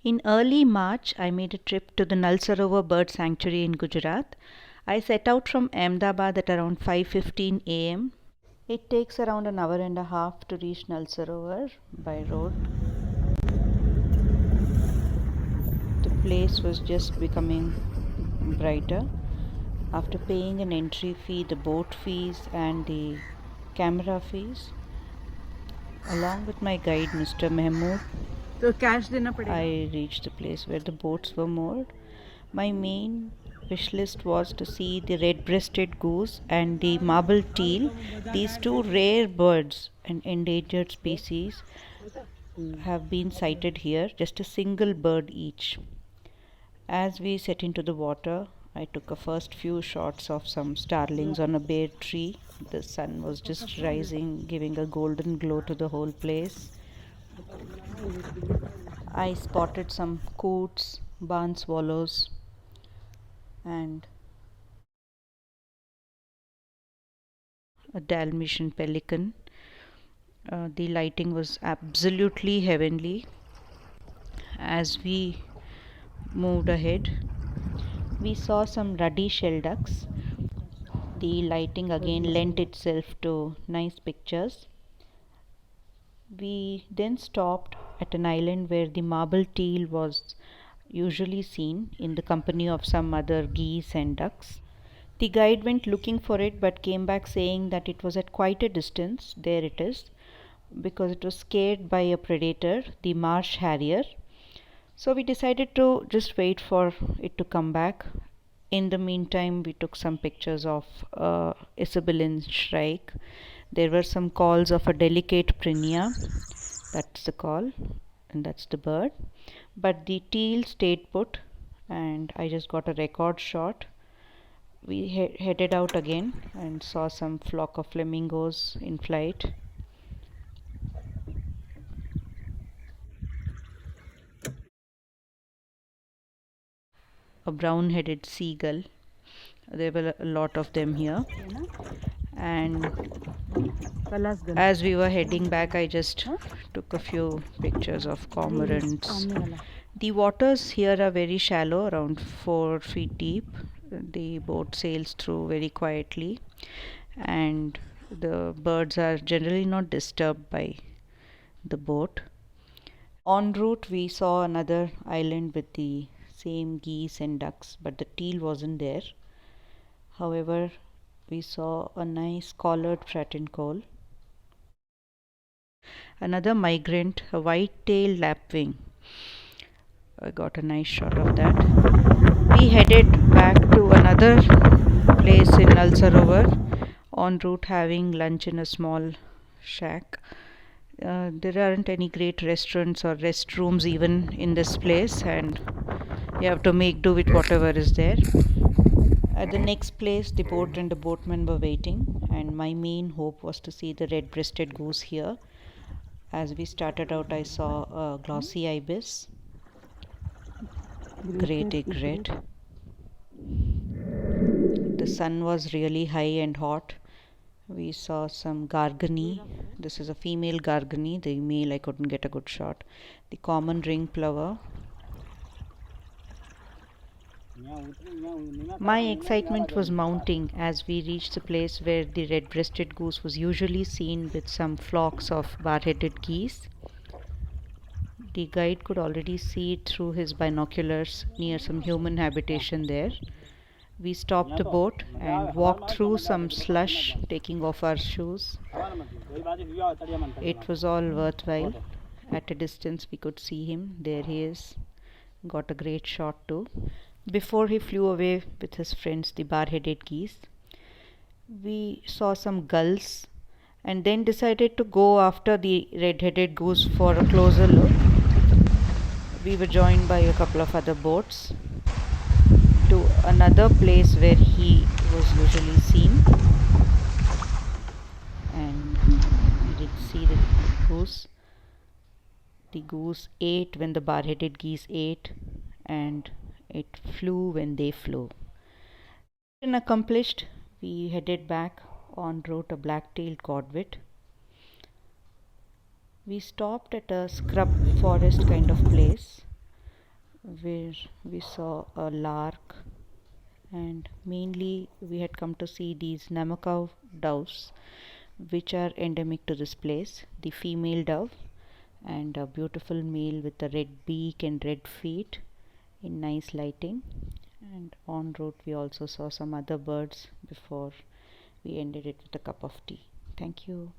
In early March, I made a trip to the Nalsarovar bird sanctuary in Gujarat. I set out from Ahmedabad at around 5:15 a.m. It takes around an hour and a half to reach Nalsarovar by road. The place was just becoming brighter. After paying an entry fee, the boat fees, and the camera fees, along with my guide Mr. Mahmood, I reached the place where the boats were moored. My main wish list was to see the red-breasted goose and the marble teal. These two rare birds and endangered species have been sighted here, just a single bird each. As we set into the water, I took a first few shots of some starlings on a bare tree. The sun was just rising, giving a golden glow to the whole place. I spotted some coots, barn swallows, and a Dalmatian pelican. The lighting was absolutely heavenly. As we moved ahead, we saw some ruddy shell ducks. The lighting again lent itself to nice pictures. We then stopped at an island where the marble teal was usually seen in the company of some other geese and ducks. The guide went looking for it but came back saying that it was at quite a distance. There it is, because it was scared by a predator, the marsh harrier. So we decided to just wait for it to come back. In the meantime, we took some pictures of Isabelline shrike. There were some calls of a delicate prinia. That's the call, and that's the bird. But the teal stayed put, and I just got a record shot. We headed out again and saw some flock of flamingos in flight. A brown-headed seagull. There were a lot of them here. And as we were heading back, I just took a few pictures of cormorants. The waters here are very shallow, around 4 feet deep. The boat sails through very quietly, and the birds are generally not disturbed by the boat. En route, we saw another island with the same geese and ducks, but the teal wasn't there. However, we saw a nice collared fraternal. Another migrant, a white-tailed lapwing. I got a nice shot of that. We headed back to another place in Nalsarovar, en route having lunch in a small shack. There aren't any great restaurants or restrooms even in this place, and you have to make do with whatever is there. At the next place, the boat and the boatman were waiting, and my main hope was to see the red-breasted goose here. As we started out, I saw a glossy ibis, great egret. The sun was really high and hot. We saw some gargani. This is a female gargani. The male I couldn't get a good shot. The common ring plover. My excitement was mounting as we reached the place where the red-breasted goose was usually seen with some flocks of bar-headed geese. The guide could already see it through his binoculars near some human habitation there. We stopped the boat and walked through some slush, taking off our shoes. It was all worthwhile. At a distance, we could see him. There he is. Got a great shot too. Before he flew away with his friends, the bar-headed geese, we saw some gulls and then decided to go after the red-headed goose for a closer look. We were joined by a couple of other boats to another place where he was usually seen, and we did see the goose. The goose ate when the bar-headed geese ate, and it flew when they flew. Mission accomplished. We headed back en route a black-tailed godwit. We stopped at a scrub forest kind of place. where we saw a lark, and mainly we had come to see these Namakau doves, which are endemic to this place. The female dove and a beautiful male with a red beak and red feet in nice lighting. And en route, we also saw some other birds before we ended it with a cup of tea. Thank you.